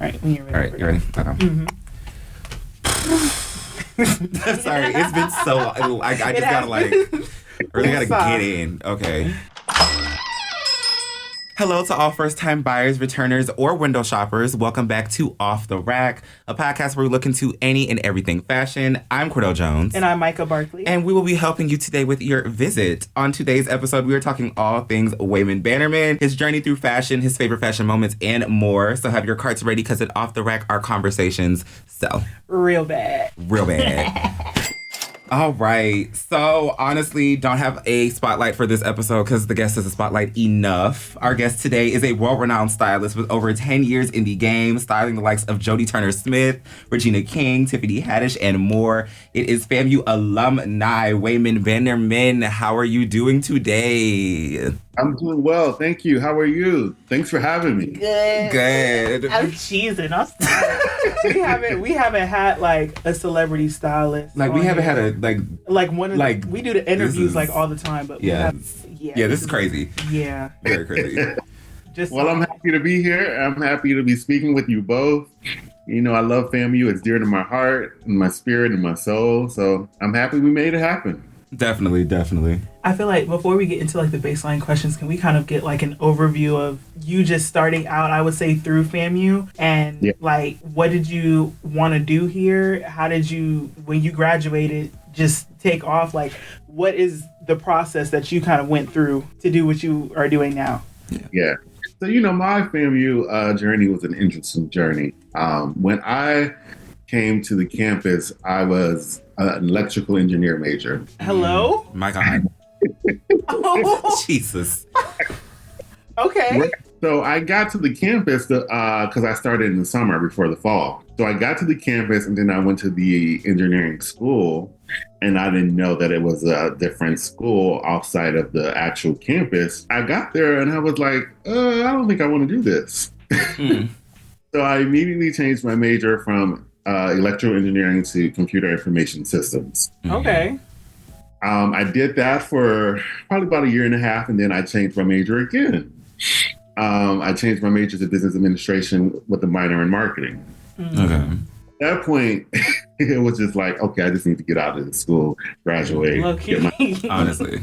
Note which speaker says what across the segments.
Speaker 1: All right, when you're ready.
Speaker 2: All right, you ready? Okay. I'm sorry, it's been so long. I just gotta really gotta get in. Okay. Hello to all first-time buyers, returners, or window shoppers. Welcome back to Off the Rack, a podcast where we look into any and everything fashion. I'm Cordell Jones.
Speaker 1: And I'm Micah Barkley.
Speaker 2: And we will be helping you today with your visit. On today's episode, we are talking all things Wayman Bannerman, his journey through fashion, his favorite fashion moments, and more. So have your carts ready because at Off the Rack, our conversations sell.
Speaker 1: Real bad.
Speaker 2: All right. So, honestly, don't have a spotlight for this episode because the guest is a spotlight enough. Our guest today is a world-renowned stylist with over 10 years in the game, styling the likes of Jodie Turner-Smith, Regina King, Tiffany Haddish, and more. It is FAMU alumni Wayman Bannerman. How are you doing today?
Speaker 3: I'm doing well. Thank you. How are you? Thanks for having me.
Speaker 2: Good.
Speaker 1: I'm cheesing. I'm sorry. we haven't had like a celebrity stylist.
Speaker 2: Like we haven't had a
Speaker 1: one of we do the interviews like all the time, but this is crazy. Yeah.
Speaker 2: Very crazy.
Speaker 3: I'm happy to be here. I'm happy to be speaking with you both. You know, I love FAMU. It's dear to my heart and my spirit and my soul. So I'm happy we made it happen.
Speaker 2: Definitely.
Speaker 1: I feel like before we get into like the baseline questions, can we kind of get like an overview of you just starting out, I would say, through FAMU and like what did you want to do here? How did you, when you graduated, just take off? Like what is the process that you kind of went through to do what you are doing now?
Speaker 3: Yeah. So, you know, my FAMU journey was an interesting journey. When I came to the campus, I was an electrical engineer major.
Speaker 1: Hello?
Speaker 2: My God.
Speaker 1: Oh.
Speaker 2: Jesus.
Speaker 1: Okay.
Speaker 3: So I got to the campus because I started in the summer before the fall. So I got to the campus and then I went to the engineering school, and I didn't know that it was a different school outside of the actual campus. I got there and I was like, I don't think I want to do this. So I immediately changed my major from electrical engineering to computer information systems.
Speaker 1: Okay.
Speaker 3: I did that for probably about a year and a half, and then I changed my major again. I changed my major to business administration with a minor in marketing.
Speaker 2: Okay.
Speaker 3: At that point, it was just like, okay, I just need to get out of the school, graduate.
Speaker 2: Honestly.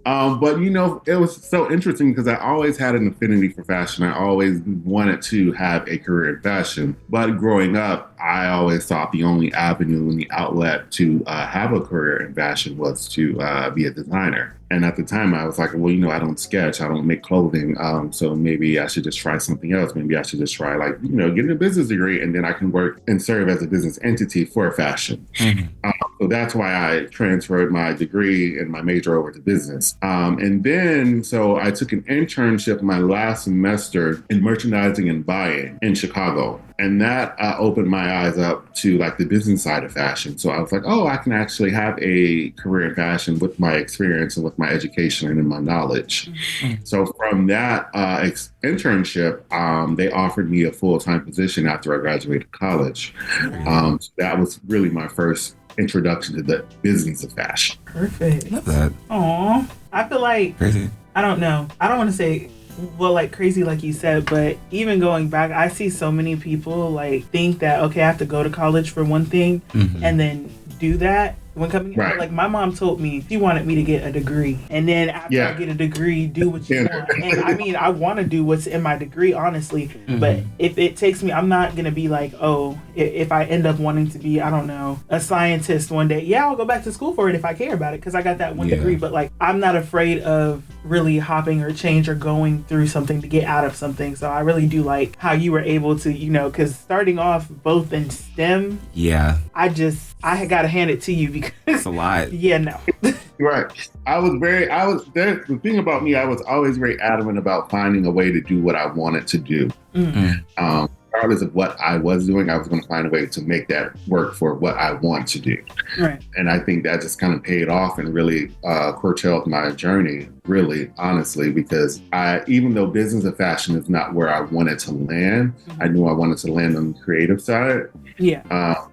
Speaker 3: But, you know, it was so interesting because I always had an affinity for fashion. I always wanted to have a career in fashion. But growing up, I always thought the only avenue and the outlet to have a career in fashion was to be a designer. And at the time, I was like, well, you know, I don't sketch, I don't make clothing, so maybe I should just try something else. Maybe I should just try, like, you know, getting a business degree, and then I can work and serve as a business entity for fashion. So that's why I transferred my degree and my major over to business. And then, so I took an internship my last semester in merchandising and buying in Chicago. And that opened my eyes up to like the business side of fashion. So I was like, oh, I can actually have a career in fashion with my experience and with my education and in my knowledge. So from that internship, they offered me a full-time position after I graduated college. So that was really my first introduction to the business of fashion.
Speaker 1: Perfect.
Speaker 2: Love that.
Speaker 1: Aw. I feel like,
Speaker 2: crazy.
Speaker 1: I don't know. I don't want to say, well, like crazy, like you said, but even going back, I see so many people like think that, okay, I have to go to college for one thing and then do that. When coming out, like my mom told me she wanted me to get a degree, and then after I get a degree, do what you want. And I mean, I want to do what's in my degree, honestly. But if it takes me, I'm not gonna be like, oh, if I end up wanting to be, I don't know, a scientist one day, I'll go back to school for it if I care about it because I got that one degree. But like, I'm not afraid of really hopping or change or going through something to get out of something. So I really do like how you were able to, you know, because starting off both in STEM, I had got to hand it to you because
Speaker 2: it's a lot.
Speaker 3: Right. The thing about me, I was always very adamant about finding a way to do what I wanted to do. Regardless of what I was doing, I was going to find a way to make that work for what I want to do.
Speaker 1: Right.
Speaker 3: And I think that just kind of paid off and really curtailed my journey really, honestly, because even though business of fashion is not where I wanted to land, I knew I wanted to land on the creative side.
Speaker 1: Yeah.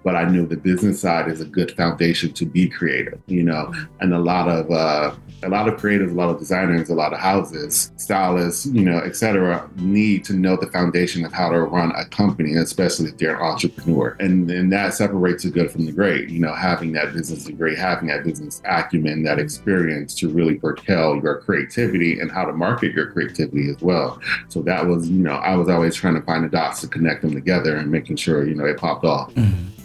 Speaker 3: But I knew the business side is a good foundation to be creative, and a lot of creatives, a lot of designers, a lot of houses, stylists, et cetera, need to know the foundation of how to run a company, especially if they're an entrepreneur. And that separates the good from the great, having that business degree, having that business acumen, that experience to really propel your creativity and how to market your creativity as well. So that was, I was always trying to find the dots to connect them together and making sure, it popped off.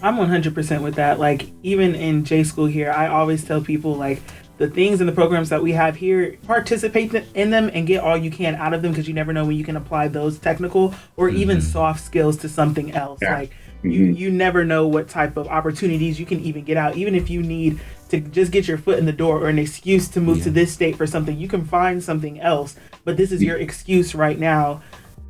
Speaker 1: I'm 100% with that. Like, even in J school here, I always tell people, like, the things and the programs that we have here, participate in them and get all you can out of them, because you never know when you can apply those technical or even soft skills to something else. Yeah. Like, you never know what type of opportunities you can even get out. Even if you need to just get your foot in the door or an excuse to move to this state for something, you can find something else. But this is your excuse right now.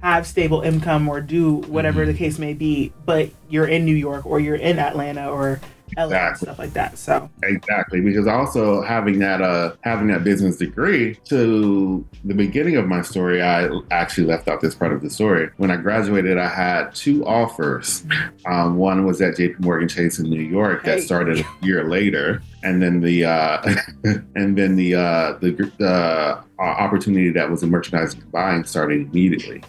Speaker 1: Have stable income or do whatever the case may be, but you're in New York or you're in Atlanta or LA and stuff like that. So
Speaker 3: exactly, because also having that business degree, to the beginning of my story, I actually left out this part of the story. When I graduated, I had 2 offers. One was at JP Chase in New York that started a year later, and then the opportunity that was in merchandising and buying started immediately.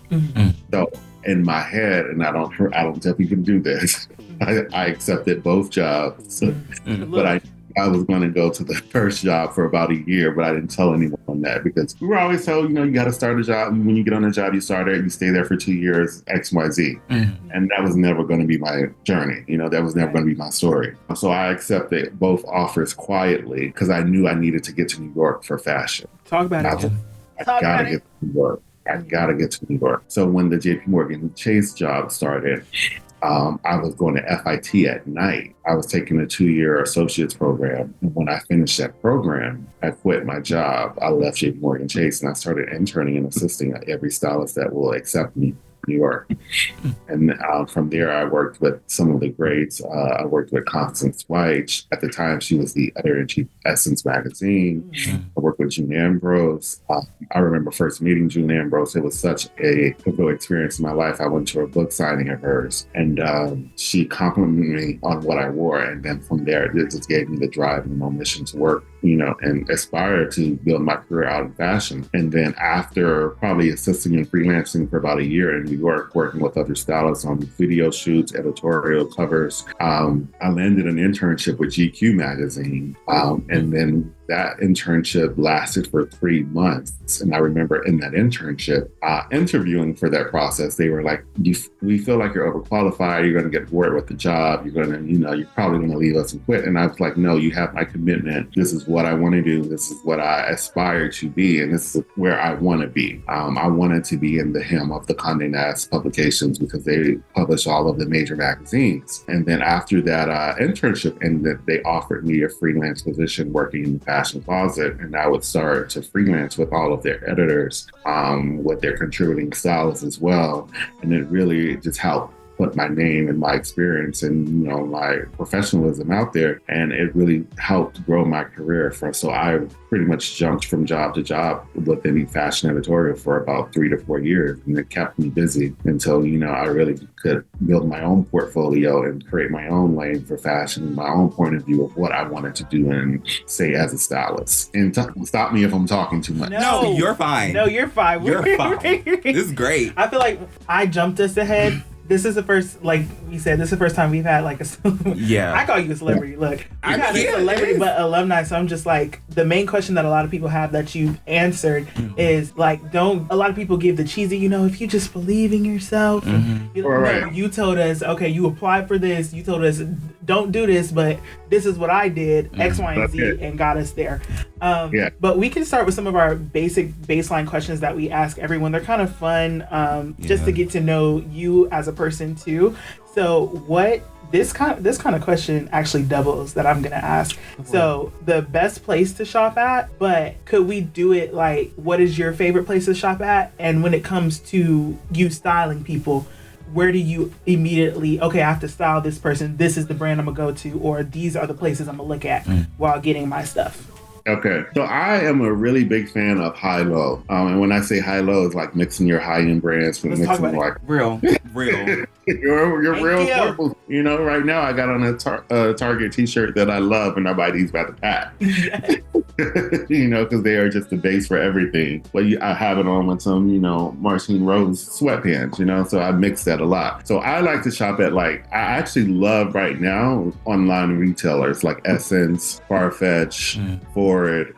Speaker 3: So in my head, and I don't tell people to do this, I accepted both jobs, but I was going to go to the first job for about a year, but I didn't tell anyone that, because we were always told, you got to start a job. When you get on a job, you start it, you stay there for 2 years, X, Y, Z. And that was never going to be my journey. That was never going to be my story. So I accepted both offers quietly because I knew I needed to get to New York for fashion.
Speaker 1: Talk about it.
Speaker 3: I gotta get to New York. I gotta get to New York. So when the JP Chase job started, I was going to FIT at night. I was taking a 2-year associate's program. And when I finished that program, I quit my job. I left JP Chase and I started interning and assisting at every stylist that will accept me. New York. And from there, I worked with some of the greats. I worked with Constance White. At the time, she was the editor-in-chief of Essence magazine. I worked with June Ambrose. I remember first meeting June Ambrose. It was such a pivotal experience in my life. I went to a book signing of hers, and she complimented me on what I wore. And then from there, it just gave me the drive and the mission to work, and aspire to build my career out in fashion. And then after probably assisting and freelancing for about a year in New York, working with other stylists on video shoots, editorial covers, I landed an internship with GQ magazine. And then that internship lasted for 3 months. And I remember in that internship, interviewing for that process, they were like, we feel like you're overqualified. You're going to get bored with the job. You're going to, you're probably going to leave us and quit. And I was like, no, you have my commitment. This is what I want to do. This is what I aspire to be. And this is where I want to be. I wanted to be in the hem of the Condé Nast publications because they publish all of the major magazines. And then after that internship ended, they offered me a freelance position working in the fashion closet, and I would start to freelance with all of their editors, with their contributing stylists as well. And it really just helped put my name and my experience and my professionalism out there, and it really helped grow my career. So I pretty much jumped from job to job within the fashion editorial for about 3 to 4 years, and it kept me busy until I really could build my own portfolio and create my own lane for fashion and my own point of view of what I wanted to do and say as a stylist. And stop me if I'm talking too much.
Speaker 2: No, you're fine.
Speaker 1: No, you're fine.
Speaker 2: You're fine. This is great.
Speaker 1: I feel like I jumped us ahead. This is the first, like we said, this is the first time we've had like a
Speaker 2: yeah.
Speaker 1: I call you a celebrity. Look, you got a celebrity, but alumni. So I'm just like, the main question that a lot of people have that you answered is like, a lot of people give the cheesy, if you just believe in yourself. You told us, okay, you applied for this. You told us, don't do this, but this is what I did, X, Y, and Z, and got us there. But we can start with some of our basic baseline questions that we ask everyone. They're kind of fun, just to get to know you as a person too. So this kind of question actually doubles that I'm gonna ask. So the best place to shop at, but could we do it like, what is your favorite place to shop at? And when it comes to you styling people, where do you immediately, okay, I have to style this person, this is the brand I'm gonna go to, or these are the places I'm gonna look at while getting my stuff?
Speaker 3: Okay. So I am a really big fan of high-low. And when I say high-low, it's like mixing your high-end brands with mixing like
Speaker 2: real.
Speaker 3: your real affordable. You know, right now I got on a Target t-shirt that I love and nobody's about to pack.
Speaker 1: Yes.
Speaker 3: You know, because they are just the base for everything. But I have it on with some, you know, Martine Rose sweatpants, you know, so I mix that a lot. So I like to shop at I actually love right now online retailers like Essence, Farfetch, Forward,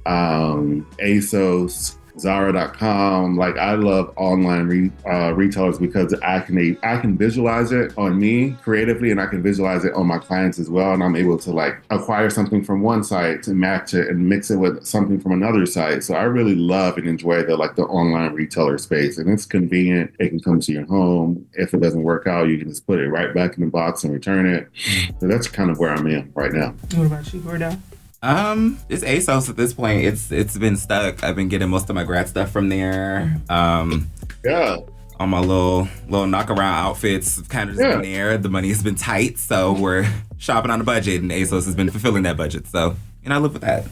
Speaker 3: ASOS, Zara.com. Like I love online retailers because I can visualize it on me creatively and I can visualize it on my clients as well. And I'm able to like acquire something from one site to match it and mix it with something from another site. So I really love and enjoy the online retailer space, and it's convenient. It can come to your home. If it doesn't work out, you can just put it right back in the box and return it. So that's kind of where I'm in right now.
Speaker 1: What about you, Cordell?
Speaker 2: It's ASOS at this point. It's been stuck. I've been getting most of my grad stuff from there.
Speaker 3: Yeah.
Speaker 2: All my little knock around outfits kind of just been there. The money has been tight, so we're shopping on a budget, and ASOS has been fulfilling that budget. So, I live with that.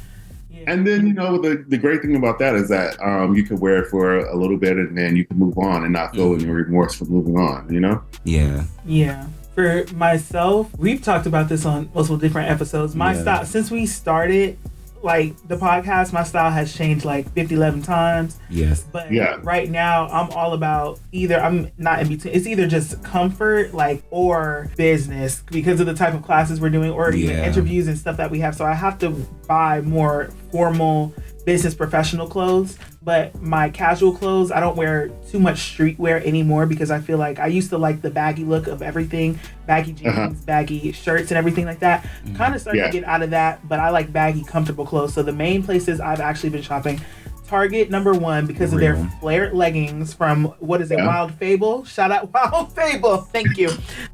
Speaker 3: And then, you know, the great thing about that is that you can wear it for a little bit and then you can move on and not feel any remorse for moving on, you know?
Speaker 2: Yeah.
Speaker 1: Yeah. For myself, we've talked about this on multiple different episodes. My style, since we started like the podcast, my style has changed like 11 times.
Speaker 2: Yes.
Speaker 1: But right now I'm all about I'm not in between. It's either just comfort or business because of the type of classes we're doing or even interviews and stuff that we have. So I have to buy more formal business professional clothes. But my casual clothes, I don't wear too much streetwear anymore because I feel like I used to like the baggy look of everything, baggy jeans, baggy shirts and everything like that. Kind of started to get out of that, but I like baggy, comfortable clothes. So the main places I've actually been shopping, Target #1 because of their flared leggings from, Wild Fable? Shout out Wild Fable. Thank you.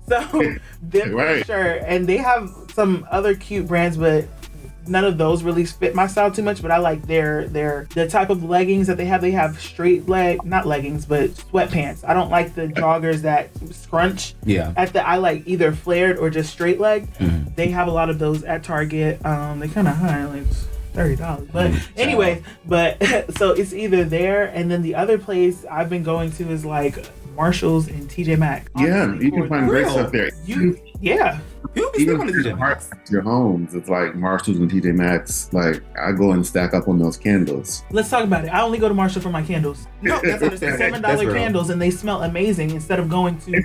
Speaker 1: So them for sure. And they have some other cute brands, but none of those really fit my style too much, but I like the type of leggings that they have. They have straight leg, not leggings, but sweatpants. I don't like the joggers that scrunch. Yeah. I like either flared or just straight leg. They have a lot of those at Target. They kind of high, like $30. But anyway, so it's either there, and then the other place I've been going to is like Marshalls and TJ Maxx.
Speaker 3: Honestly, you can find great stuff there. Even your homes, it's like Marshalls and TJ Maxx. Like I go and stack up on those candles.
Speaker 1: Let's talk about it. I only go to Marshall for my candles.
Speaker 2: No, that's understandable.
Speaker 1: $7 candles, and they smell amazing. Instead of going to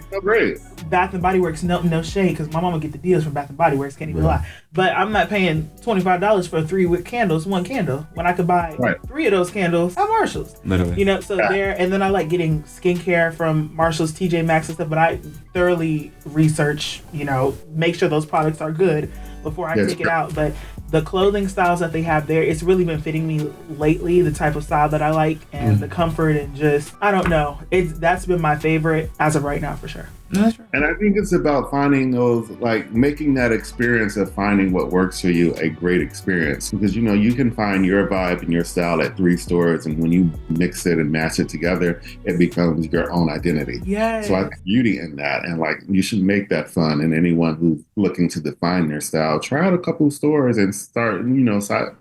Speaker 1: Bath and Body Works, no shade, because my mama get the deals from Bath and Body Works. Can't even lie. But I'm not paying $25 for 3 wick candles, one candle, when I could buy 3 of those candles at Marshalls. Literally, you know. So there, and then I like getting skincare from Marshalls, TJ Maxx, and stuff. But I thoroughly research, make sure those products are good before I take it out. But the clothing styles that they have there, it's really been fitting me lately, the type of style that I like and the comfort and just, I don't know. That's been my favorite as of right now for sure.
Speaker 3: And I think it's about finding those, like making that experience of finding what works for you a great experience. Because, you can find your vibe and your style at 3 stores. And when you mix it and match it together, it becomes your own identity.
Speaker 1: Yes.
Speaker 3: So I think beauty in that. And you should make that fun. And anyone who's looking to define their style, try out a couple stores and start,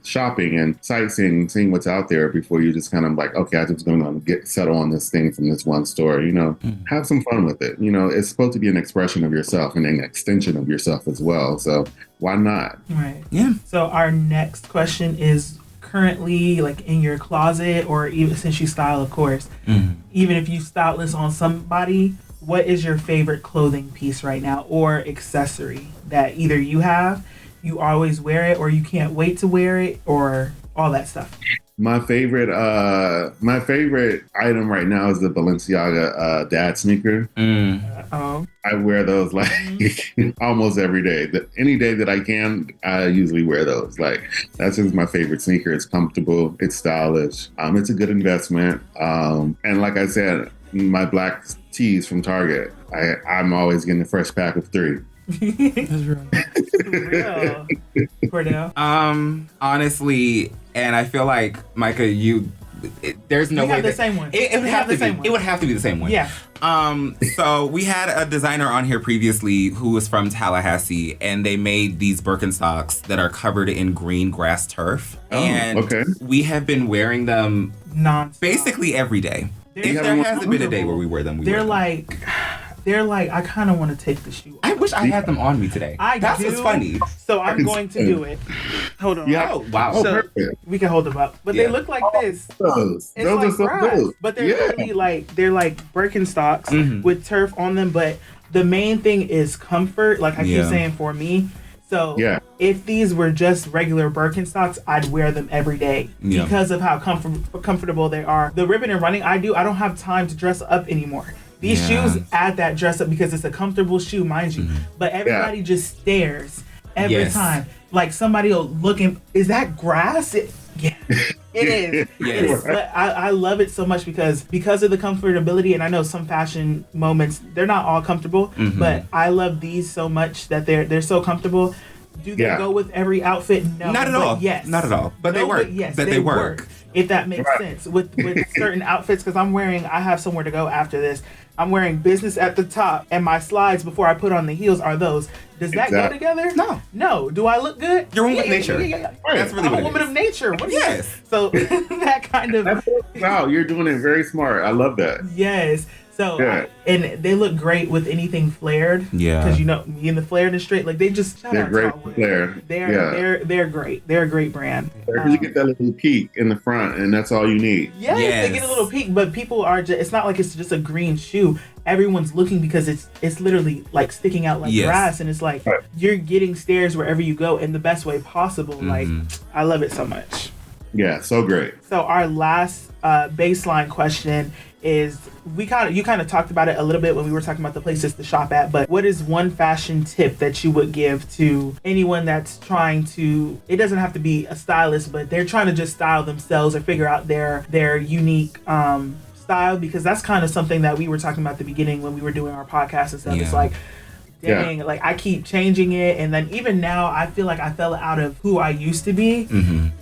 Speaker 3: shopping and sightseeing, seeing what's out there before you just kind of like, okay, I'm just going to settle on this thing from this one store. Have some fun with it. It's supposed to be an expression of yourself and an extension of yourself as well. So why not?
Speaker 1: Right. Yeah. So our next question is currently like in your closet, or even since you style, of course, even if you style this on somebody, what is your favorite clothing piece right now or accessory that either you always wear it, or you can't wait to wear it, or all that stuff?
Speaker 3: My favorite item right now is the Balenciaga dad sneaker. I wear those almost every day. Any day that I can, I usually wear those. That's just my favorite sneaker. It's comfortable. It's stylish. It's a good investment. And like I said, my black tees from Target, I'm always getting the fresh pack of 3.
Speaker 1: That's real. Cordell?
Speaker 2: Honestly, and I feel like, Micah, you there's no
Speaker 1: we
Speaker 2: way
Speaker 1: have the same one.
Speaker 2: It would have to be.
Speaker 1: One.
Speaker 2: It would have to be the same one.
Speaker 1: Yeah.
Speaker 2: So we had a designer on here previously who was from Tallahassee, and they made these Birkenstocks that are covered in green grass turf.
Speaker 3: Oh,
Speaker 2: and
Speaker 3: okay.
Speaker 2: we have been wearing them
Speaker 1: Non-stop.
Speaker 2: basically every day. If there hasn't been a day where we wear them,
Speaker 1: they're like, I kind of want to take the shoe off.
Speaker 2: I wish I had them on me today. That's what's funny.
Speaker 1: So I'm going to do it. Hold on.
Speaker 2: Yeah. Oh, wow.
Speaker 1: So
Speaker 3: perfect.
Speaker 1: we can hold them up, but they look like this.
Speaker 3: Those
Speaker 1: It's
Speaker 3: are
Speaker 1: like
Speaker 3: so
Speaker 1: grass,
Speaker 3: good.
Speaker 1: but they're literally like Birkenstocks with turf on them. But the main thing is comfort. Like I keep saying, for me. So if these were just regular Birkenstocks, I'd wear them every day because of how comfortable they are. The ribbon and running I don't have time to dress up anymore. These shoes add that dress up because it's a comfortable shoe, mind you. But everybody just stares every time. Like somebody will look and, is that grass? It is. It is. But I love it so much because of the comfortability. And I know some fashion moments, they're not all comfortable, but I love these so much that they're so comfortable. Do they go with every outfit? No.
Speaker 2: Not at all.
Speaker 1: Yes.
Speaker 2: Not at all. But they work.
Speaker 1: But yes,
Speaker 2: they work.
Speaker 1: If that makes sense. With certain outfits, because I have somewhere to go after this. I'm wearing business at the top, and my slides before I put on the heels are those. Does that go together? No. Do I look good?
Speaker 2: You're a woman of nature. That's really
Speaker 1: I'm a woman of nature. What So that kind of.
Speaker 3: Wow, you're doing it very smart. I love that.
Speaker 1: Yes. So, and they look great with anything flared. Yeah. Because me and the flared and straight, like they just.
Speaker 3: They're great flared.
Speaker 1: They're great. They're a great brand.
Speaker 3: You get that little peak in the front, and that's all you need.
Speaker 1: Yes, they get a little peak, but people are just. It's not like it's just a green shoe. Everyone's looking because it's literally like sticking out like grass, and it's like you're getting stares wherever you go in the best way possible. Like I love it so much.
Speaker 3: Yeah, so great.
Speaker 1: So our last baseline question is you kind of talked about it a little bit when we were talking about the places to shop at, but what is one fashion tip that you would give to anyone that's trying to, it doesn't have to be a stylist, but they're trying to just style themselves or figure out their unique style, because that's kind of something that we were talking about at the beginning when we were doing our podcast and stuff. It's like, dang, like I keep changing it, and then even now I feel like I fell out of who I used to be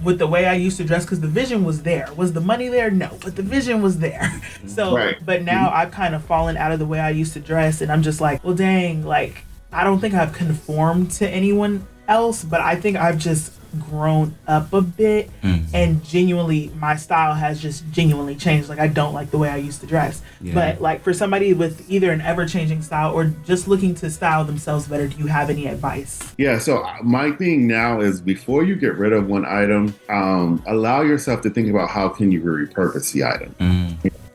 Speaker 1: with the way I used to dress, because the vision was there. Was the money there? No, but the vision was there. So but now I've kind of fallen out of the way I used to dress, and I'm just like, well dang, like I don't think I've conformed to anyone else, but I think I've just grown up a bit, and genuinely my style has just genuinely changed. Like I don't like the way I used to dress, but like for somebody with either an ever-changing style or just looking to style themselves better, do you have any advice?
Speaker 3: So my thing now is, before you get rid of one item, allow yourself to think about how can you repurpose the item.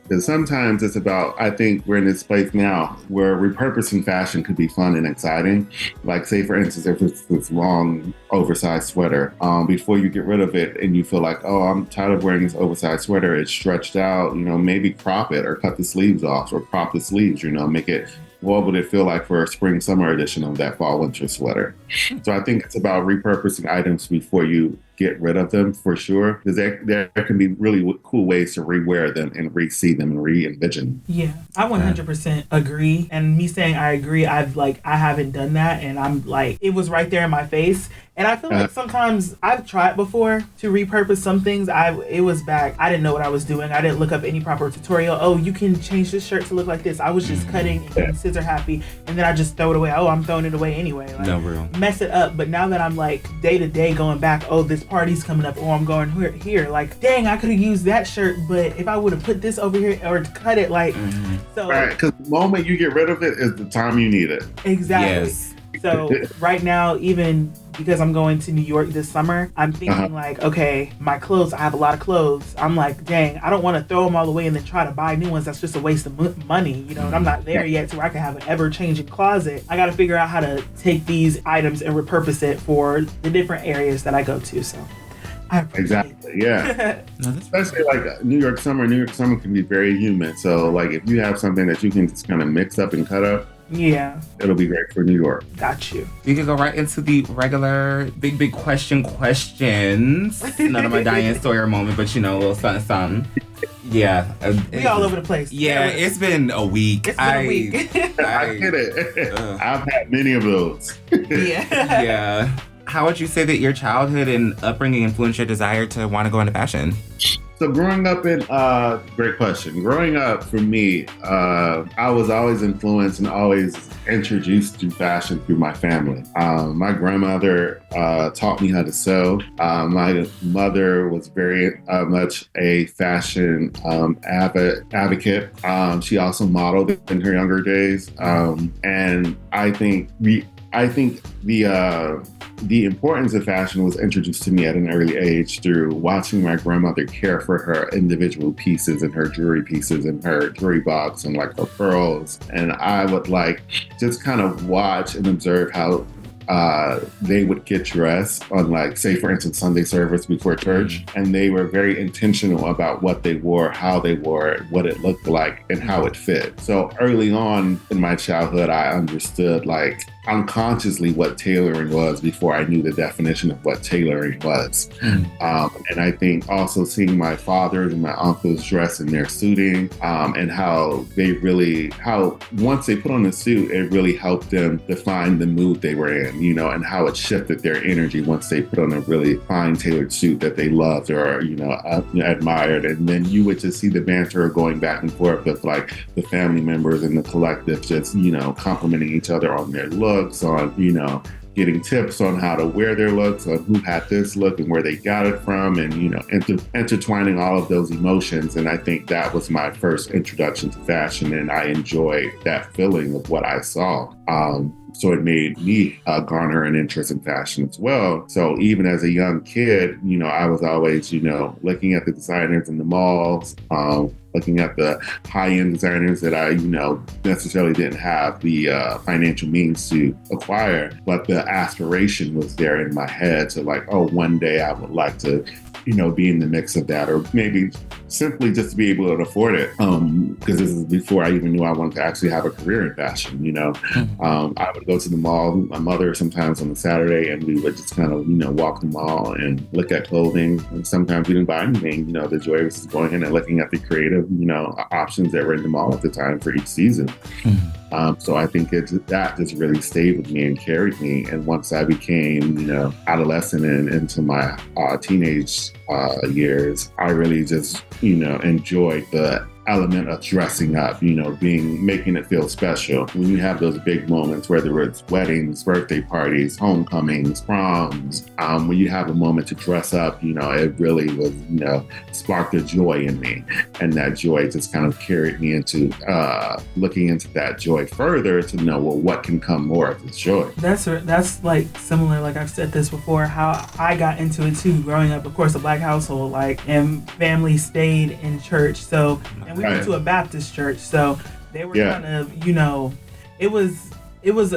Speaker 3: Because sometimes it's about, I think we're in this place now where repurposing fashion could be fun and exciting. Like, say, for instance, if it's this long, oversized sweater, before you get rid of it and you feel like, oh, I'm tired of wearing this oversized sweater, it's stretched out, maybe crop it or cut the sleeves off or crop the sleeves, make it, what would it feel like for a spring summer edition of that fall winter sweater? So I think it's about repurposing items before you get rid of them, for sure, because there can be really cool ways to rewear them and re-see them and re-envision. Yeah,
Speaker 1: I 100% agree. And me saying I agree, I haven't done that, and I'm like, it was right there in my face. And I feel like sometimes I've tried before to repurpose some things. It was back. I didn't know what I was doing. I didn't look up any proper tutorial. Oh, you can change this shirt to look like this. I was just cutting and getting scissor happy, and then I just throw it away. Oh, I'm throwing it away anyway. Like, no real. Mess it up. But now that I'm like day to day going back, oh, this party's coming up, or I'm going here. Like, dang, I could have used that shirt, but if I would have put this over here or cut it, like, so.
Speaker 3: Right, because the moment you get rid of it is the time you need it.
Speaker 1: Exactly. Yes. So right now, even because I'm going to New York this summer, I'm thinking like, okay, my clothes, I have a lot of clothes. I'm like, dang, I don't want to throw them all away and then try to buy new ones. That's just a waste of money, and I'm not there yet to where I can have an ever-changing closet. I got to figure out how to take these items and repurpose it for the different areas that I go to. So
Speaker 3: exactly, yeah. Especially like New York summer can be very humid. So like if you have something that you can just kind of mix up and cut up, it'll be great for New York.
Speaker 1: Got you.
Speaker 2: We can go right into the regular big questions. None of my Diane Sawyer moment, but a little something. Yeah.
Speaker 1: We all over the place.
Speaker 2: Yeah, it's been a week.
Speaker 1: It's been a week.
Speaker 3: I get it. I've had many of those.
Speaker 2: Yeah. How would you say that your childhood and upbringing influenced your desire to want to go into fashion?
Speaker 3: So growing up in, great question. Growing up for me, I was always influenced and always introduced to fashion through my family. My grandmother taught me how to sew. My mother was very much a fashion advocate. She also modeled in her younger days. And I think the importance of fashion was introduced to me at an early age through watching my grandmother care for her individual pieces and her jewelry pieces and her jewelry box and like her pearls. And I would like just kind of watch and observe how they would get dressed on, like, say, for instance, Sunday service before church. And they were very intentional about what they wore, how they wore it, what it looked like, and how it fit. So early on in my childhood, I understood, like, unconsciously what tailoring was before I knew the definition of what tailoring was. And I think also seeing my fathers and my uncles dress in their suiting, and how once they put on a suit, it really helped them define the mood they were in, you know, and how it shifted their energy once they put on a really fine tailored suit that they loved or, you know, admired. And then you would just see the banter going back and forth with, like, the family members and the collective just, you know, complimenting each other on their looks, on, you know, getting tips on how to wear their looks, on who had this look and where they got it from, and, you know, intertwining all of those emotions. And I think that was my first introduction to fashion, and I enjoyed that feeling of what I saw. So it made me garner an interest in fashion as well. So even as a young kid, you know, I was always, you know, looking at the designers in the malls, looking at the high-end designers that I, you know, necessarily didn't have the financial means to acquire, but the aspiration was there in my head to, like, oh, one day I would like to, you know, be in the mix of that, or maybe simply just to be able to afford it. Because this is before I even knew I wanted to actually have a career in fashion, you know. I would go to the mall with my mother sometimes on a Saturday, and we would just kind of, you know, walk the mall and look at clothing. And sometimes we didn't buy anything, you know. The joy was just going in and looking at the creative, you know, options that were in the mall at the time for each season. So I think that just really stayed with me and carried me. And once I became, you know, adolescent and into my teenage years, I really just, you know, enjoyed the element of dressing up, you know, making it feel special. When you have those big moments, whether it's weddings, birthday parties, homecomings, proms, when you have a moment to dress up, you know, it really was, you know, sparked a joy in me. And that joy just kind of carried me into looking into that joy further to know, well, what can come more of this joy?
Speaker 1: That's like similar, like I've said this before, how I got into it too, growing up, of course, a Black household, like, and family stayed in church. So, and we went to a Baptist church, so they were kind of, you know, it was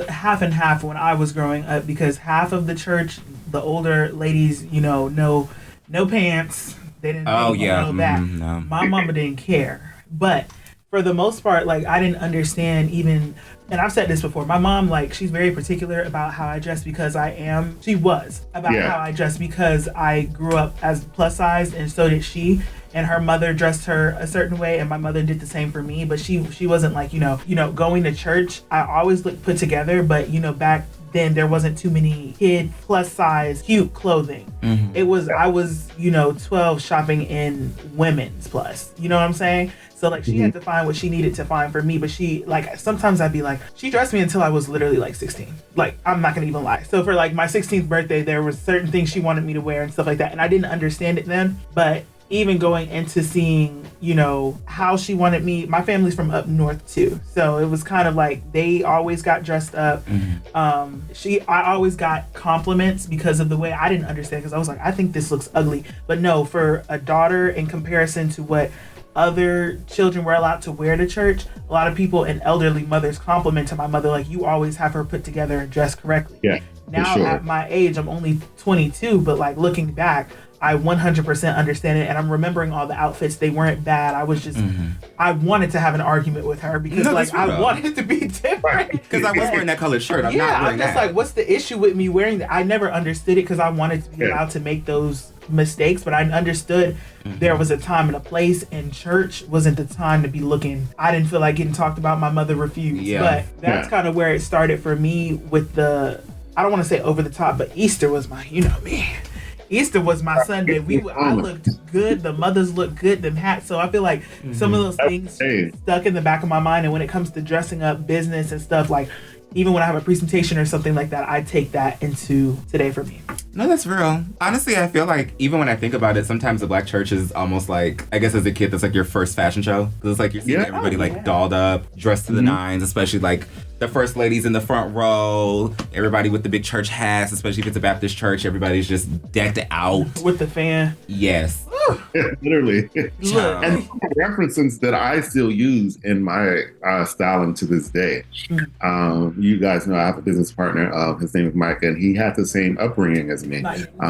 Speaker 1: half and half when I was growing up, because half of the church, the older ladies, you know, no pants. They didn't know that. No. My mama didn't care. But for the most part, like, I didn't understand even, and I've said this before, my mom, like, she's very particular about how I dress because she was about how I dress because I grew up as plus size, and so did she. And her mother dressed her a certain way, and my mother did the same for me. But she wasn't like, you know, going to church. I always looked put together, but, you know, back then there wasn't too many kid plus size cute clothing. I was, you know, 12 shopping in women's plus. You know what I'm saying? So, like, she had to find what she needed to find for me. But she, like, sometimes I'd be like, she dressed me until I was literally like 16. Like, I'm not gonna even lie. So for like my 16th birthday, there was certain things she wanted me to wear and stuff like that, and I didn't understand it then. But even going into seeing, you know, how she wanted me, my family's from up north too, so it was kind of like they always got dressed up. I always got compliments because of the way I didn't understand, because I was like, I think this looks ugly. But no, for a daughter, in comparison to what other children were allowed to wear to church, a lot of people and elderly mothers complimented my mother, like, you always have her put together and dressed correctly. Now at my age, I'm only 22, but like looking back, I 100% understand it, and I'm remembering all the outfits. They weren't bad. I was just, I wanted to have an argument with her because, I wanted it to be different.
Speaker 2: Because I was wearing that colored shirt. I'm not wearing that.
Speaker 1: Like, what's the issue with me wearing that? I never understood it because I wanted to be allowed to make those mistakes, but I understood there was a time and a place, and church wasn't the time to be looking. I didn't feel like getting talked about. My mother refused. But that's kind of where it started for me with the, I don't want to say over the top, but Easter was my, you know, man. Easter was my Sunday. I looked good. The mothers looked good. Them hats. So I feel like some of those things stuck in the back of my mind. And when it comes to dressing up business and stuff, like even when I have a presentation or something like that, I take that into today for me.
Speaker 2: No, that's real. Honestly, I feel like even when I think about it, sometimes the Black church is almost like, I guess as a kid, that's like your first fashion show. Because it's like you're seeing everybody like dolled up, dressed to the nines, especially like the first ladies in the front row, everybody with the big church hats, especially if it's a Baptist church, everybody's just decked out.
Speaker 1: With the fan.
Speaker 2: Yes.
Speaker 3: Literally. And references that I still use in my styling to this day. You guys know I have a business partner. His name is Micah, and he had the same upbringing as me.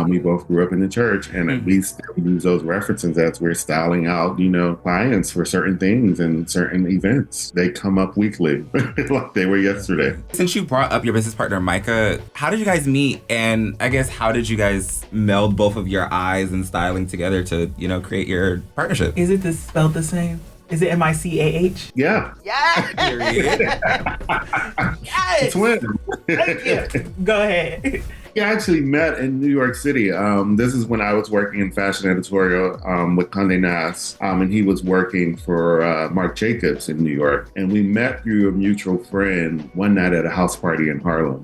Speaker 3: We both grew up in the church, and we still use those references as we're styling out, clients for certain things and certain events. They come up weekly, like they were yesterday.
Speaker 2: Since you brought up your business partner, Micah, how did you guys meet? And I guess how did you guys meld both of your eyes and styling together to, create your partnership?
Speaker 1: Is it spelled the same? Is it MICAH?
Speaker 3: Yeah.
Speaker 1: Yeah. Yes.
Speaker 3: Twin.
Speaker 1: Thank you. Go ahead.
Speaker 3: We actually met in New York City. This is when I was working in fashion editorial with Condé Nast, and he was working for Marc Jacobs in New York. And we met through a mutual friend one night at a house party in Harlem.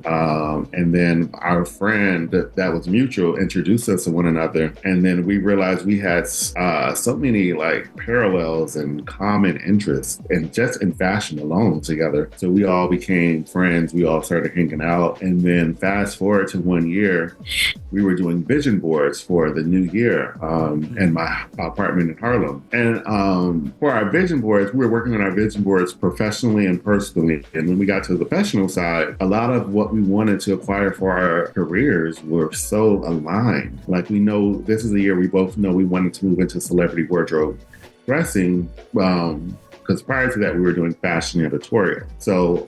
Speaker 3: And then our friend that was mutual introduced us to one another. And then we realized we had so many like parallels and common interests, and just in fashion alone together. So we all became friends. We all started hanging out. And then fast forward to one year, we were doing vision boards for the new year in my apartment in Harlem. And for our vision boards, we were working on our vision boards professionally and personally. And when we got to the professional side, a lot of what we wanted to acquire for our careers were so aligned. Like, we know this is the year we both know we wanted to move into celebrity wardrobe dressing, because prior to that, we were doing fashion editorial. So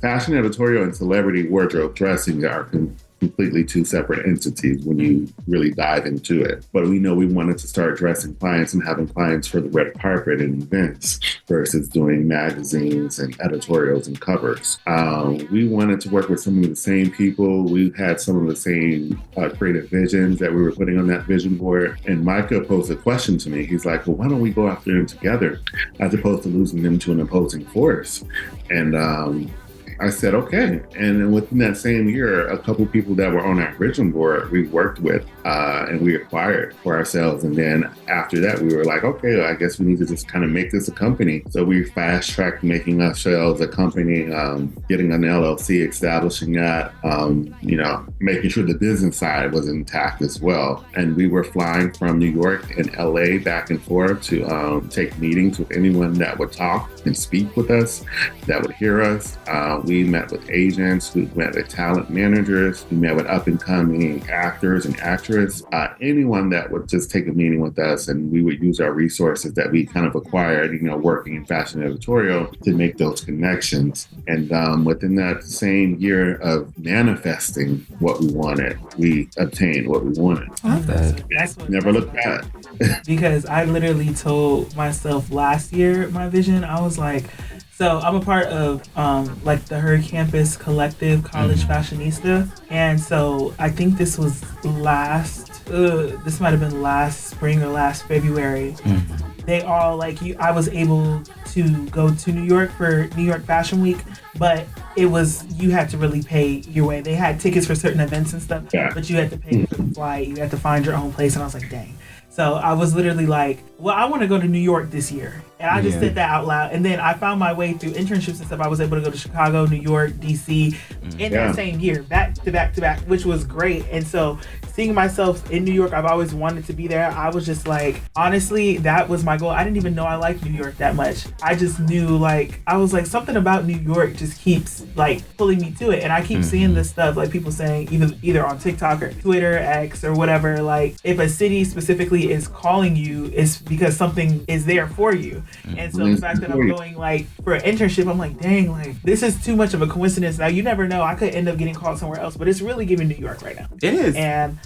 Speaker 3: fashion editorial and celebrity wardrobe dressing are completely two separate entities when you really dive into it. But we know we wanted to start dressing clients and having clients for the red carpet and events versus doing magazines and editorials and covers. We wanted to work with some of the same people. We had some of the same creative visions that we were putting on that vision board. And Micah posed a question to me. He's like, well, why don't we go after them together as opposed to losing them to an opposing force? And I said, okay. And then within that same year, a couple people that were on our vision board, we worked with and we acquired for ourselves. And then after that, we were like, okay, I guess we need to just kind of make this a company. So we fast-tracked making ourselves a company, getting an LLC, establishing that, making sure the business side was intact as well. And we were flying from New York and LA back and forth to take meetings with anyone that would talk and speak with us, that would hear us. We met with agents, we met with talent managers, we met with up-and-coming actors and actresses, anyone that would just take a meeting with us, and we would use our resources that we kind of acquired, working in fashion editorial to make those connections. And within that same year of manifesting what we wanted, we obtained what we wanted.
Speaker 1: That's what
Speaker 3: Never looked back.
Speaker 1: Because I literally told myself last year, my vision, I was like, so I'm a part of the Her Campus Collective College Fashionista. And so I think this was this might have been last spring or last February. They all I was able to go to New York for New York Fashion Week, but it was, you had to really pay your way. They had tickets for certain events and stuff, but you had to pay for the flight. You had to find your own place. And I was like, dang. So I was literally like, well, I want to go to New York this year. And I just said that out loud. And then I found my way through internships and stuff. I was able to go to Chicago, New York, DC in that same year, back to back to back, which was great. And so seeing myself in New York, I've always wanted to be there. I was just like, honestly, that was my goal. I didn't even know I liked New York that much. I just knew I was like, something about New York just keeps pulling me to it. And I keep seeing this stuff, people saying either on TikTok or Twitter, X or whatever, if a city specifically is calling you, it's because something is there for you. And so the fact that I'm going like for an internship, I'm like, dang, like this is too much of a coincidence. Now you never know. I could end up getting called somewhere else, but it's really giving New York right now.
Speaker 2: It is.
Speaker 1: And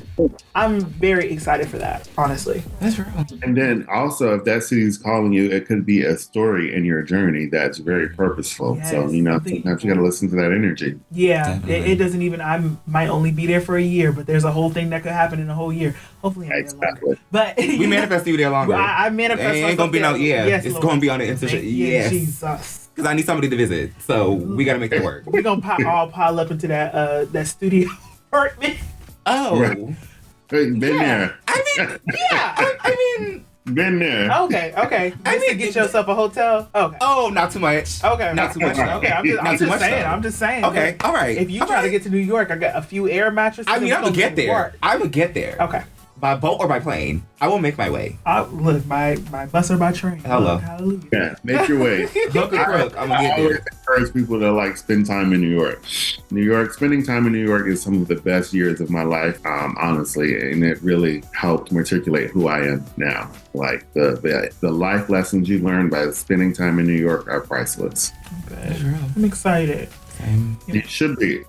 Speaker 1: I'm very excited for that, honestly.
Speaker 2: That's real.
Speaker 3: And then also, if that city's calling you, it could be a story in your journey that's very purposeful.
Speaker 1: Yes,
Speaker 3: so, sometimes you got to listen to that energy.
Speaker 1: Yeah, it doesn't even, I might only be there for a year, but there's a whole thing that could happen in a whole year. Hopefully I'm there longer. But
Speaker 2: we manifest you there longer.
Speaker 1: I manifest
Speaker 2: it ain't gonna be no,
Speaker 1: yes,
Speaker 2: it's
Speaker 1: Lord.
Speaker 2: gonna be on the internship. Yes.
Speaker 1: Jesus.
Speaker 2: Because I need somebody to visit, so we gotta make it work.
Speaker 1: We're gonna all pile up into that studio apartment.
Speaker 2: Oh.
Speaker 3: Right. Been there.
Speaker 2: I mean,
Speaker 3: been there.
Speaker 1: Okay. I mean, get yourself a hotel. Okay.
Speaker 2: Oh, not too much.
Speaker 1: Okay.
Speaker 2: Not too much.
Speaker 1: Okay. I'm just saying.
Speaker 2: Okay. All right.
Speaker 1: If you try to get to New York, I got a few air mattresses.
Speaker 2: I mean, I would get there.
Speaker 1: Okay.
Speaker 2: By boat or by plane, I will make my way.
Speaker 1: Look, by bus or by train.
Speaker 2: Hello.
Speaker 1: Hallelujah.
Speaker 3: Yeah, make your way.
Speaker 2: Hook or crook, I'm gonna get
Speaker 3: I always
Speaker 2: there.
Speaker 3: encourage people to spend time in New York. Spending time in New York is some of the best years of my life, honestly, and it really helped matriculate who I am now. Like the life lessons you learn by spending time in New York are priceless.
Speaker 1: Okay. I'm excited.
Speaker 3: It should be.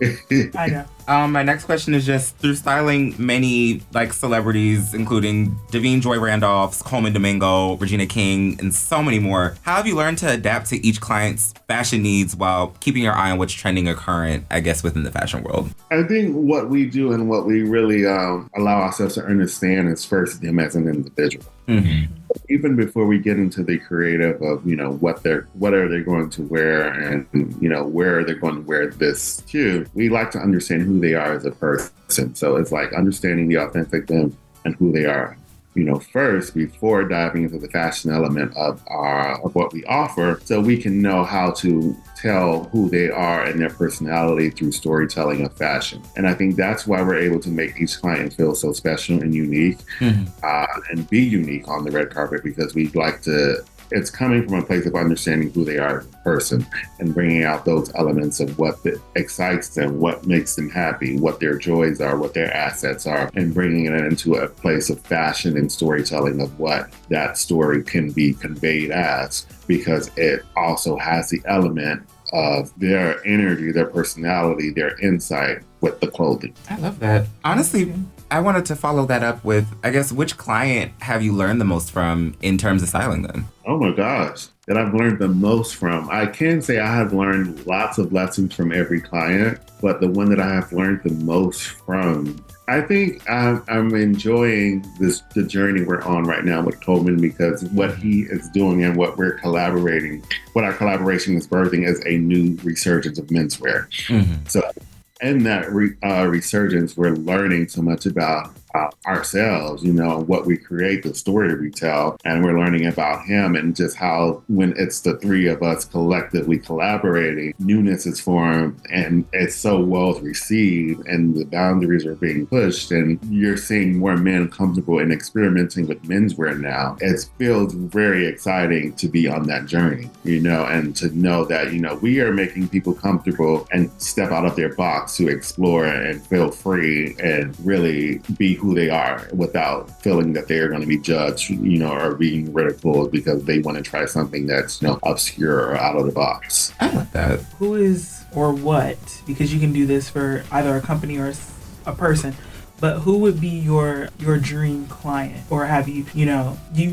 Speaker 1: I know.
Speaker 2: My next question is just through styling many celebrities, including Davine Joy Randolph's, Coleman Domingo, Regina King, and so many more. How have you learned to adapt to each client's fashion needs while keeping your eye on what's trending or current, I guess, within the fashion world?
Speaker 3: I think what we do and what we really allow ourselves to understand is first them as an individual.
Speaker 2: Mm-hmm.
Speaker 3: Even before we get into the creative of, what are they going to wear and, where are they going to wear this to, we like to understand who they are as a person. So it's like understanding the authentic them and who they are, first before diving into the fashion element of what we offer, so we can know how to tell who they are and their personality through storytelling of fashion. And I think that's why we're able to make each client feel so special and unique, and be unique on the red carpet, because we like to. It's coming from a place of understanding who they are as a person and bringing out those elements of what excites them, what makes them happy, what their joys are, what their assets are, and bringing it into a place of fashion and storytelling of what that story can be conveyed as, because it also has the element of their energy, their personality, their insight with the clothing.
Speaker 2: I love that. Honestly, I wanted to follow that up with, I guess, which client have you learned the most from in terms of styling them?
Speaker 3: Oh my gosh, that I've learned the most from. I can say I have learned lots of lessons from every client, but the one that I have learned the most from, I think I'm enjoying the journey we're on right now with Coleman, because what he is doing and what our collaboration is birthing is a new resurgence of menswear. Mm-hmm. So in that resurgence, we're learning so much about ourselves, what we create, the story we tell, and we're learning about him and just how when it's the three of us collectively collaborating, newness is formed and it's so well received and the boundaries are being pushed and you're seeing more men comfortable in experimenting with menswear now. It feels very exciting to be on that journey, and to know that, we are making people comfortable and step out of their box to explore and feel free and really be who they are without feeling that they're going to be judged, or being ridiculed because they want to try something that's, obscure or out of the box.
Speaker 2: I like that.
Speaker 1: Who is or what, because you can do this for either a company or a person, but who would be your dream client? Or have you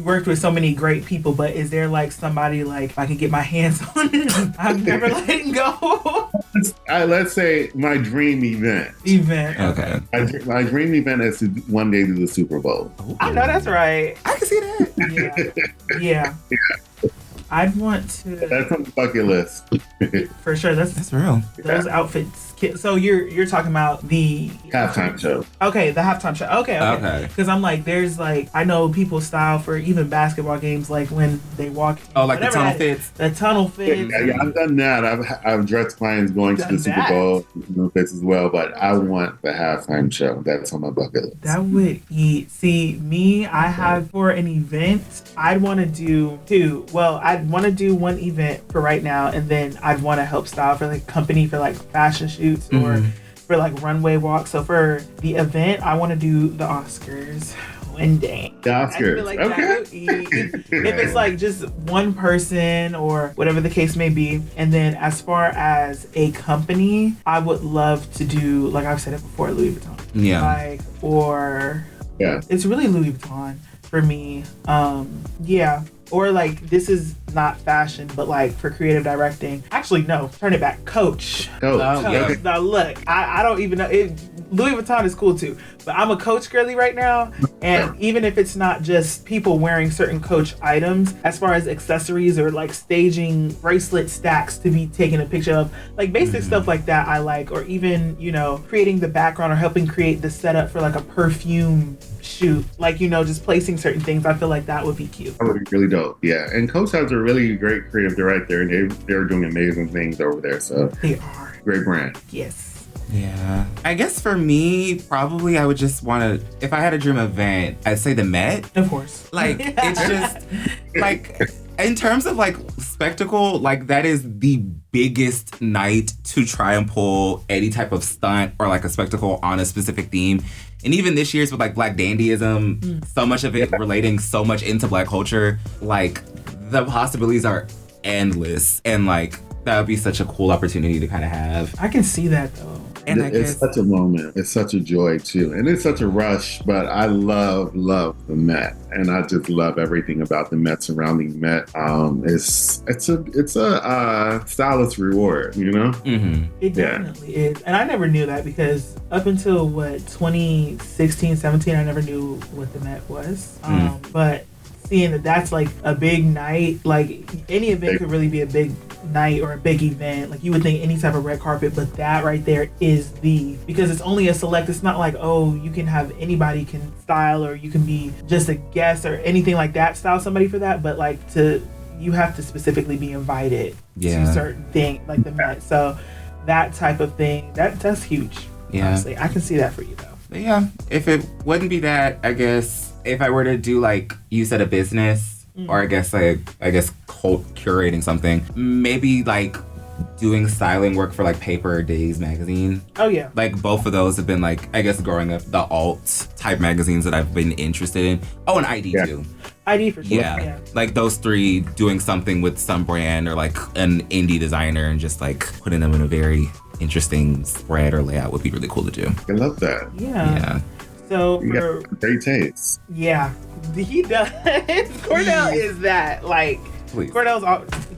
Speaker 1: worked with so many great people, but is there somebody if I can get my hands on it, I'm never letting go?
Speaker 3: Let's say my dream event.
Speaker 2: Okay.
Speaker 3: My dream event is to one day do the Super Bowl.
Speaker 1: I know that's right.
Speaker 2: I can see that.
Speaker 1: Yeah. I'd want to.
Speaker 3: That's on the bucket list.
Speaker 1: For sure. That's
Speaker 2: real.
Speaker 1: Those outfits. So you're talking about the
Speaker 3: halftime show.
Speaker 1: Okay, the halftime show. Okay. Because I'm there's I know people style for even basketball games, when they walk.
Speaker 2: Oh, the tunnel fits.
Speaker 1: The tunnel fits.
Speaker 3: Yeah, I've done that. I've dressed clients going to the Super Bowl fits as well, but I want the halftime show. That's on my bucket list.
Speaker 1: That would eat. See, me, I have for an event, I'd want to do two. Well, I'd want to do one event for right now, and then I'd want to help style for company for fashion shoots or for runway walks. So for the event, I want to do the Oscars. one day.
Speaker 3: The Oscars.
Speaker 1: I feel like that would be, if it's like just one person or whatever the case may be. And then as far as a company, I would love to do, like I've said it before, Louis Vuitton.
Speaker 2: Yeah.
Speaker 1: Like, or
Speaker 3: Yeah.
Speaker 1: it's really Louis Vuitton for me. Yeah. Or like, this is not fashion, but like for creative directing. Actually, no, turn it back. Coach.
Speaker 3: Coach.
Speaker 2: Yeah.
Speaker 1: Now look, I don't even know. Louis Vuitton is cool too, but I'm a Coach girly right now. And even if it's not just people wearing certain Coach items, as far as accessories or like staging bracelet stacks to be taken a picture of, like basic stuff like that I like. Or even, you know, creating the background or helping create the setup for like a perfume shoot. Like, you know, just placing certain things. I feel like that would be cute.
Speaker 3: That would be really dope. Yeah. And Coach has a really great creative director, and they're doing amazing things over there. So
Speaker 1: They are.
Speaker 3: great brand.
Speaker 1: Yes.
Speaker 2: Yeah. I guess for me, probably I would just want to, if I had a dream event, I'd say the Met.
Speaker 1: Of course.
Speaker 2: Like, it's just, like, in terms of, like, spectacle, like, that is the biggest night to try and pull any type of stunt or, like, a spectacle on a specific theme. And even this year's with, like, Black dandyism, so much of it relating so much into Black culture, like, the possibilities are endless. And, like, that would be such a cool opportunity to kind of have.
Speaker 1: I can see that though.
Speaker 2: And I
Speaker 3: It's
Speaker 2: guess,
Speaker 3: such a moment. It's such a joy too, and it's such a rush. But I love the Met, and I just love everything about the Met surrounding Met. It's a stylist reward, you know.
Speaker 2: mm-hmm.
Speaker 1: It definitely is. And I never knew that because up until 2016, 17, I never knew what the Met was. But seeing that that's like a big night, like any event could really be a big night or a big event. Like you would think any type of red carpet, but that right there is because it's only a select. It's not like, oh, you can have anybody can style or you can be just a guest or anything like that, style somebody for that. But like you have to specifically be invited to certain things like the Met. So that type of thing, that's huge.
Speaker 2: Yeah.
Speaker 1: Honestly, I can see that for you though.
Speaker 2: But yeah, if it wouldn't be that, I guess if I were to do like you said a business, or I guess curating something, maybe like doing styling work for like Paper Days magazine.
Speaker 1: Oh yeah.
Speaker 2: Like both of those have been like, I guess growing up, the alt type magazines that I've been interested in. Oh, and ID too.
Speaker 1: ID for sure.
Speaker 2: Yeah. Like those three, doing something with some brand or like an indie designer and just like putting them in a very interesting spread or layout would be really cool to do.
Speaker 3: I love that.
Speaker 1: Yeah. So
Speaker 3: You
Speaker 1: for
Speaker 3: got great taste.
Speaker 1: yeah, he does. Cordell is that like.
Speaker 2: Please.
Speaker 1: Cordell's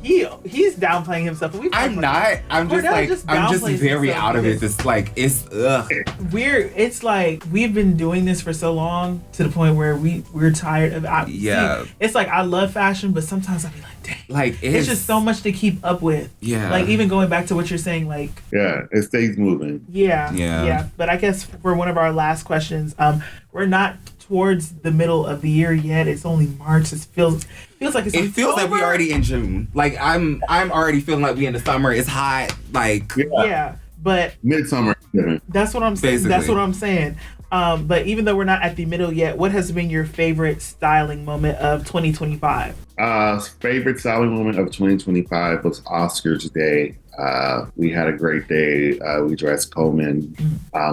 Speaker 1: he's downplaying himself.
Speaker 2: I'm not. I'm just
Speaker 1: Cordell
Speaker 2: like
Speaker 1: just
Speaker 2: I'm just
Speaker 1: downplays
Speaker 2: very
Speaker 1: himself
Speaker 2: out of it.
Speaker 1: because
Speaker 2: It's like it's ugh.
Speaker 1: It's like we've been doing this for so long to the point where we're tired of
Speaker 2: Yeah.
Speaker 1: See, it's like I love fashion, but sometimes I be like, dang.
Speaker 2: Like
Speaker 1: It's just so much to keep up with.
Speaker 2: Yeah.
Speaker 1: Like even going back to what you're saying, like
Speaker 3: Yeah, it stays moving.
Speaker 1: yeah. But I guess for one of our last questions, we're not towards the middle of the year yet. It's only March. It feels like it's
Speaker 2: It feels like
Speaker 1: October.
Speaker 2: we're already in June. Like I'm already feeling like we in the summer. It's hot. Like
Speaker 1: Yeah, but
Speaker 3: Midsummer.
Speaker 1: that's what I'm saying.
Speaker 2: Basically.
Speaker 1: That's what I'm saying. But even though we're not at the middle yet, what has been your favorite styling moment of 2025?
Speaker 3: Favorite styling moment of 2025 was Oscars Day. We had a great day. We dressed Coleman.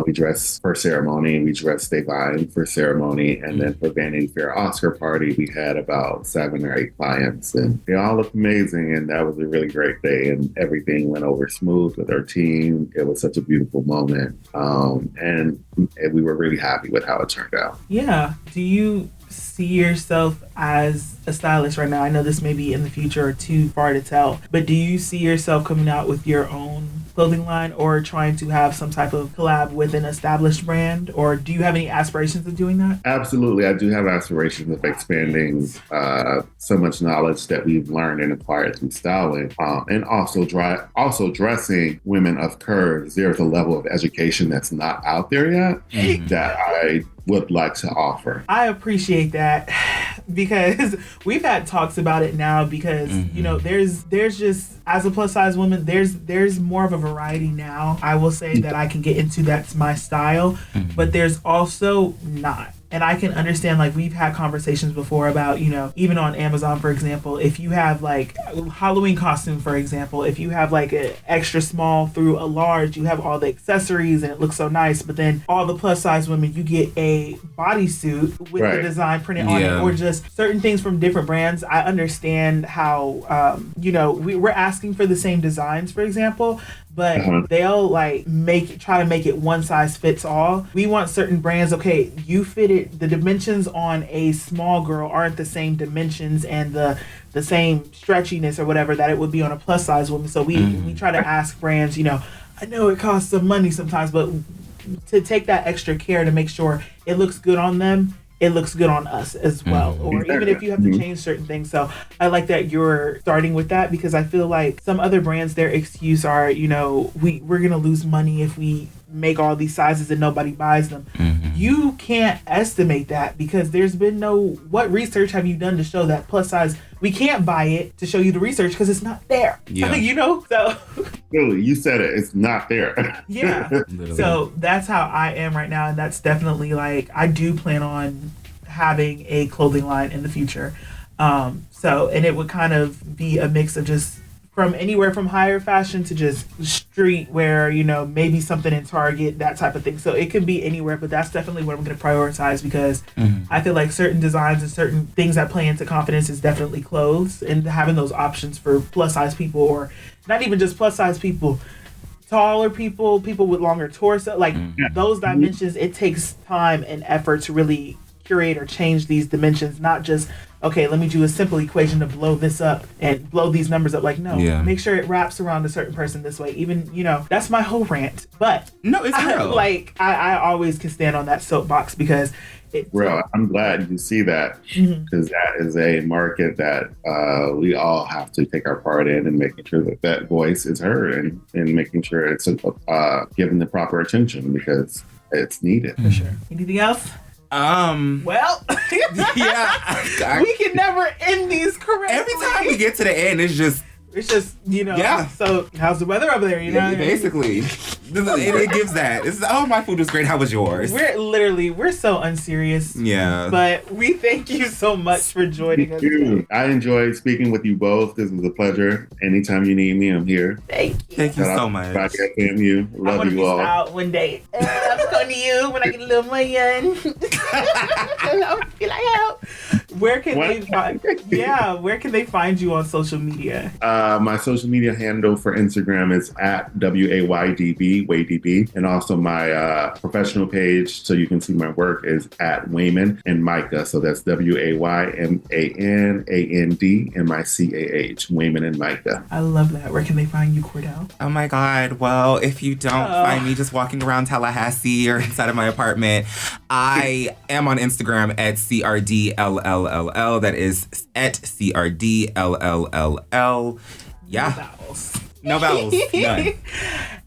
Speaker 3: We dressed for ceremony. We dressed Devine for ceremony. And then for Vanity Fair Oscar party, we had about 7 or 8 clients. And they all looked amazing. And that was a really great day. And everything went over smooth with our team. It was such a beautiful moment. And we were really happy with how it turned out.
Speaker 1: Yeah. Do you see yourself as a stylist right now? I know this may be in the future or too far to tell, but do you see yourself coming out with your own clothing line or trying to have some type of collab with an established brand? Or do you have any aspirations of doing that?
Speaker 3: Absolutely. I do have aspirations of expanding so much knowledge that we've learned and acquired through styling, and also dressing women of curves. There's a level of education that's not out there yet that I would like to offer.
Speaker 1: I appreciate that because we've had talks about it now because you know there's just, as a plus size woman, there's more of a variety now. I will say that I can get into, that's my style, but there's also not. And I can understand, like, we've had conversations before about, you know, even on Amazon, for example, if you have like Halloween costume, for example, if you have like an extra small through a large, you have all the accessories and it looks so nice. But then all the plus size women, you get a bodysuit with the design printed on it, or just certain things from different brands. I understand how, you know, we're asking for the same designs, for example, but they'll like try to make it one size fits all. We want certain brands. Okay, you fit it. The dimensions on a small girl aren't the same dimensions and the same stretchiness or whatever that it would be on a plus size woman. So we try to ask brands, you know, I know it costs some money sometimes, but to take that extra care to make sure it looks good on them, it looks good on us as well. Or even if you have to change certain things. So I like that you're starting with that, because I feel like some other brands, their excuse are, you know, we're going to lose money if we make all these sizes and nobody buys them. You can't estimate that, because there's been what research have you done to show that plus size? We can't buy it to show you the research because it's not there. You know? So
Speaker 3: really, you said it. It's not there.
Speaker 1: Yeah. So that's how I am right now. And that's definitely like, I do plan on having a clothing line in the future. And it would kind of be a mix of just from anywhere from higher fashion to just street wear, you know, maybe something in Target, that type of thing. So it could be anywhere, but that's definitely what I'm going to prioritize, because I feel like certain designs and certain things that play into confidence is definitely clothes, and having those options for plus size people, or not even just plus size people, taller people with longer torso, like those dimensions. It takes time and effort to really curate or change these dimensions, not just, okay, let me do a simple equation to blow this up and blow these numbers up. Like, no, make sure it wraps around a certain person this way. Even, you know, that's my whole rant. But
Speaker 2: no, it's real.
Speaker 1: I always can stand on that soapbox, because it's
Speaker 3: real. I'm glad you see that, because that is a market that we all have to take our part in, and making sure that voice is heard, and making sure it's given the proper attention, because it's needed.
Speaker 1: For sure. Anything else? Well,
Speaker 2: yeah,
Speaker 1: we can never end these correctly.
Speaker 2: Every time we get to the end, it's just, you know. Yeah.
Speaker 1: So, how's the weather over there? You know,
Speaker 2: basically, it gives that. It's, oh, my food was great. How was yours?
Speaker 1: We're so unserious.
Speaker 2: Yeah.
Speaker 1: But we thank you so much for joining us.
Speaker 3: I enjoyed speaking with you both. This was a pleasure. Anytime you need me, I'm here.
Speaker 1: Thank you.
Speaker 2: Thank you so much.
Speaker 3: Back at FAMU. Love you all.
Speaker 1: Out one day. I'm going to you when I get a little more young. I feel like help. Where can they find you on social media?
Speaker 3: My social media handle for Instagram is at WAYDB, and also my professional page, so you can see my work, is at Wayman and Micah. So that's WAYMANANDMICAH, Wayman and Micah.
Speaker 1: I love that. Where can they find you, Cordell?
Speaker 2: Oh my God. Well, if you don't find me just walking around Tallahassee or inside of my apartment, I am on Instagram at CRDLLLL. That is at CRDLLLL. Yeah. No vowels. None.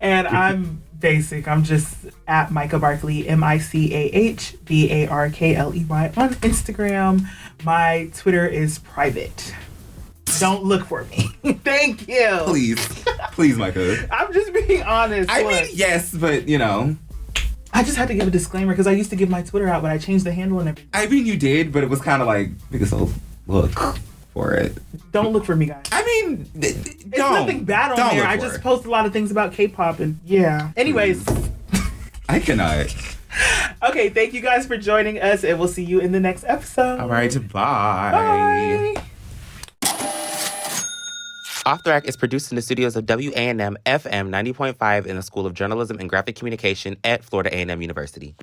Speaker 1: And I'm basic. I'm just at Micah Barkley, MICAHBARKLEY on Instagram. My Twitter is private. Don't look for me. Thank you.
Speaker 2: Please, Micah.
Speaker 1: I'm just being honest.
Speaker 2: I mean, yes, but you know.
Speaker 1: I just had to give a disclaimer, because I used to give my Twitter out, but I changed the handle and everything.
Speaker 2: I mean, you did, but it was kind of like, because I'll look for it.
Speaker 1: Don't look for me, guys.
Speaker 2: I mean,
Speaker 1: it's nothing bad on there. I just post a lot of things about K-pop and yeah. Anyways.
Speaker 2: I cannot.
Speaker 1: Okay, thank you guys for joining us, and we'll see you in the next episode.
Speaker 2: All right, bye.
Speaker 1: Bye.
Speaker 4: Off the Rack is produced in the studios of WANM-FM 90.5 in the School of Journalism and Graphic Communication at Florida A&M University.